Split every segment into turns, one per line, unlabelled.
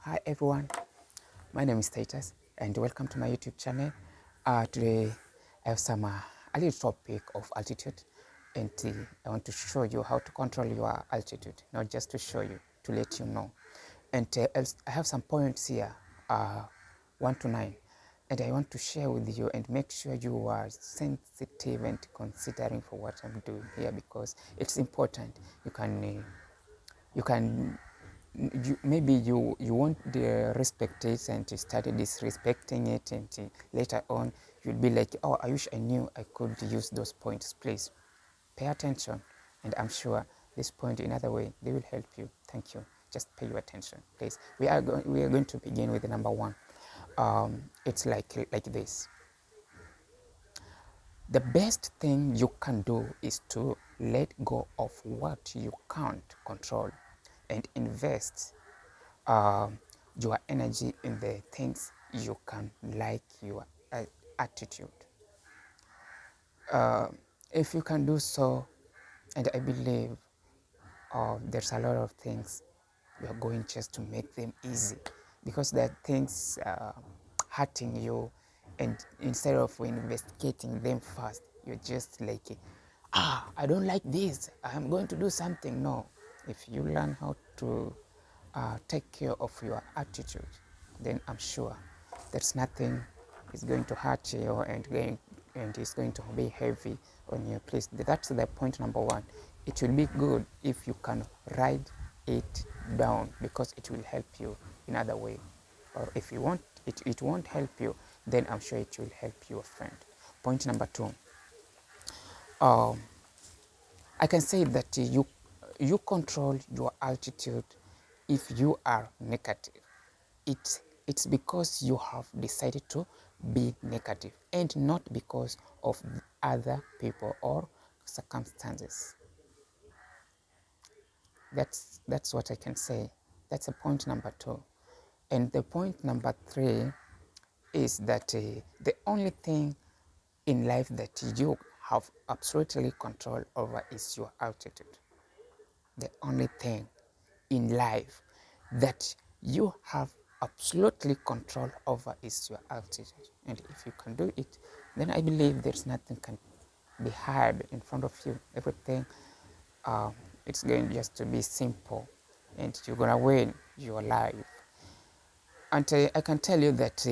Hi everyone, my name is Titus and welcome to my YouTube channel. Today I have a little topic of altitude, and I want to show you how to control your altitude, not just to show you, to let you know. And I have some points here, 1 to 9, and I want to share with you and make sure you are sensitive and considering for what I'm doing here, because it's important. You can maybe you won't respect it and you start disrespecting it, and later on you'll be like, oh, I wish I knew I could use those points. Please pay attention, and I'm sure this point in other way they will help you. Thank you. Just pay your attention, please. We are going to begin with the number 1. It's like this. The best thing you can do is to let go of what you can't control and invest your energy in the things you can, like your attitude. If you can do so, and I believe there's a lot of things you are going just to make them easy, because there are things hurting you, and instead of investigating them first, you're just like, I don't like this, I'm going to do something. No, if you learn how to take care of your attitude, then I'm sure there's nothing is going to hurt you and it's going to be heavy on you. Please, that's the point number 1. It will be good if you can write it down, because it will help you in other way. Or if you want it won't help you, then I'm sure it will help your friend. Point number 2. I can say that you control your altitude if you are negative. It's because you have decided to be negative, and not because of other people or circumstances. That's what I can say. That's a point number 2. And the point number 3 is that the only thing in life that you have absolutely control over is your altitude. The only thing in life that you have absolutely control over is your altitude. And if you can do it, then I believe there's nothing can be hard in front of you. Everything, it's going just to be simple, and you're gonna win your life. And I can tell you that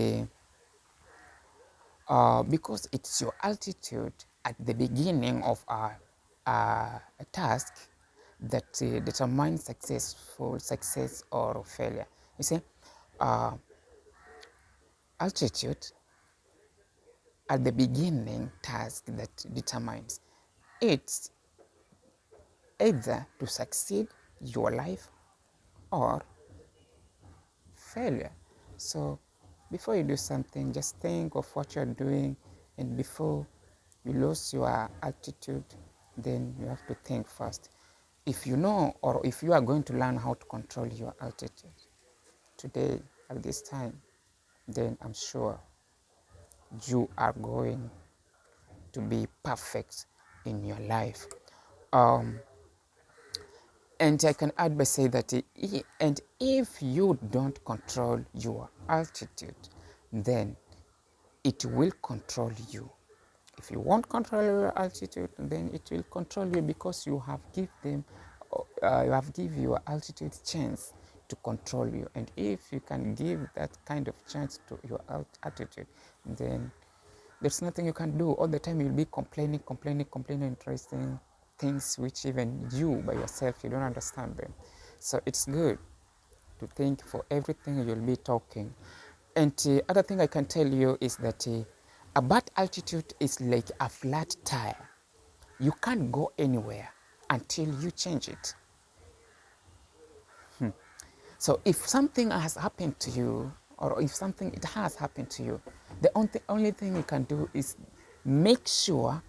because it's your altitude at the beginning of a task that determines success or failure. You see, uh, altitude at the beginning task that determines it's either to succeed your life or failure. So before you do something, just think of what you're doing, and before you lose your altitude, then you have to think first. If you know, or if you are going to learn how to control your altitude today at this time, then I'm sure you are going to be perfect in your life. And I can add by saying that, and if you don't control your altitude, then it will control you. If you won't control your altitude, then it will control you, because you have give your altitude chance to control you. And if you can give that kind of chance to your altitude, then there's nothing you can do. All the time you'll be complaining, interesting things which even you by yourself you don't understand them. So it's good to think for everything you'll be talking. And other thing I can tell you is that a bad altitude is like a flat tire. You can't go anywhere until you change it. So if something has happened to you, or if something it has happened to you, the only thing you can do is make sure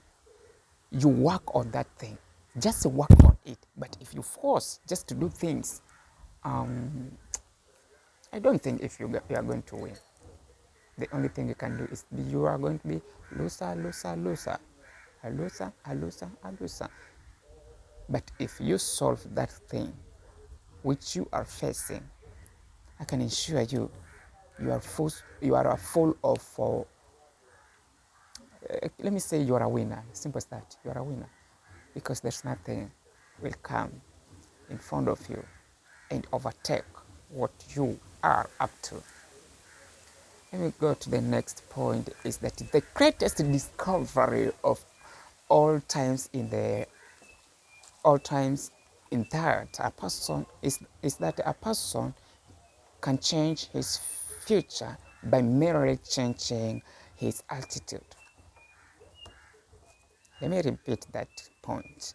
you work on that thing. Just work on it. But if you force just to do things, I don't think if you are going to win. The only thing you can do is you are going to be loser. A loser. But if you solve that thing which you are facing, I can ensure you, you are full of, let me say you are a winner. Simple as that. You are a winner because there's nothing will come in front of you and overtake what you are up to. Let me go to the next point is that the greatest discovery of all times in the all times in that a person is that a person can change his future by merely changing his attitude. Let me repeat that point.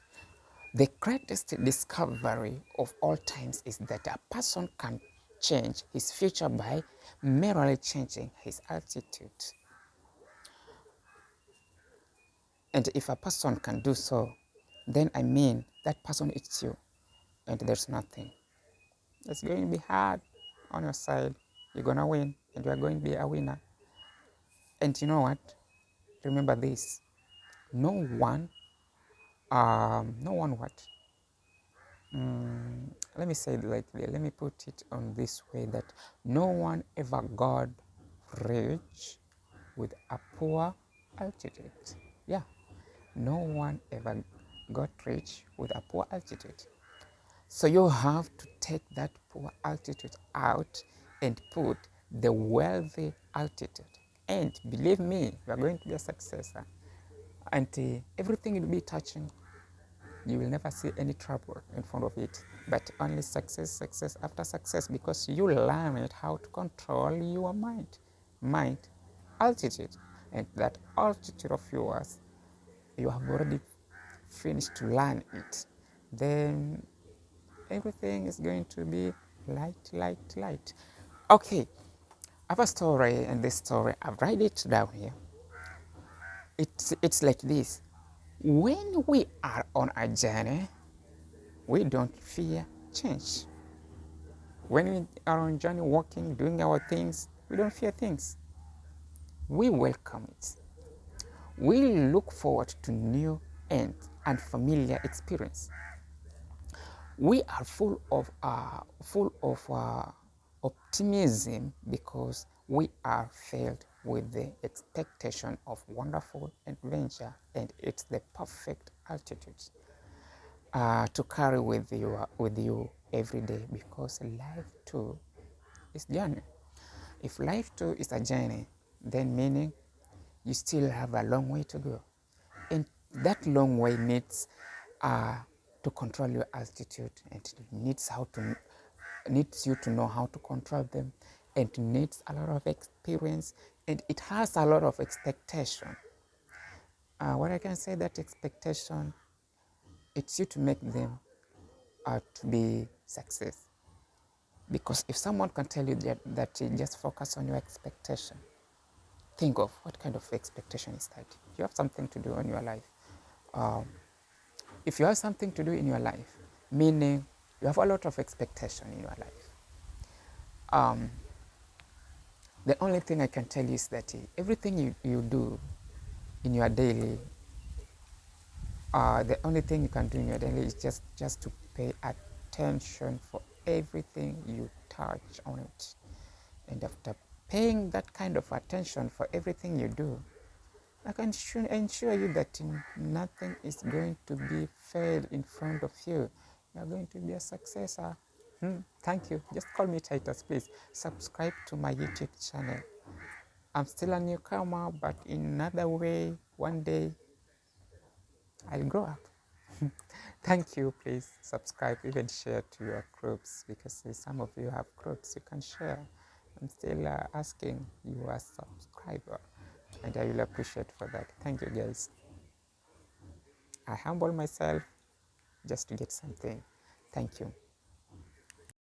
The greatest discovery of all times is that a person can change his future by merely changing his attitude. And if a person can do so, then I mean that person is you, and there's nothing. It's going to be hard on your side. You're going to win, and you're going to be a winner. And you know what? Remember this. No one, no one what? Let me say it lightly. Let me put it on this way that no one ever got rich with a poor altitude. Yeah, no one ever got rich with a poor altitude. So you have to take that poor altitude out and put the wealthy altitude. And believe me, you are going to be a successor. And everything you'll be touching, you will never see any trouble in front of it, but only success, success after success, because you learned how to control your mind, altitude, and that altitude of yours, you have already finished to learn it. Then everything is going to be light, light, light. Okay, I have a story, and this story, I've write it down here. It's like this. When we are on a journey, we don't fear change. When we are on journey, walking, doing our things, we don't fear things. We welcome it. We look forward to new and unfamiliar experience. We are full of optimism because we are filled with the expectation of wonderful adventure, and it's the perfect altitude to carry with you every day, because life too is journey. If life too is a journey, then meaning you still have a long way to go, and that long way needs to control your altitude, and it needs you to know how to control them, and it needs a lot of experience, and it has a lot of expectation. What I can say, that expectation, it's you to make them to be success. Because if someone can tell you that you just focus on your expectation, think of what kind of expectation is that. You have something to do in your life. If you have something to do in your life, meaning you have a lot of expectation in your life, the only thing I can tell you is that everything you do in your daily, the only thing you can do in your daily is just to pay attention for everything you touch on it. And after paying that kind of attention for everything you do, I can ensure you that nothing is going to be failed in front of you. You are going to be a successor. Thank you. Just call me Titus, please. Subscribe to my YouTube channel. I'm still a newcomer, but in another way, one day, I'll grow up. Thank you. Please subscribe, even share to your groups, because some of you have groups you can share. I'm still asking you a subscriber, and I will appreciate for that. Thank you, guys. I humble myself just to get something. Thank you.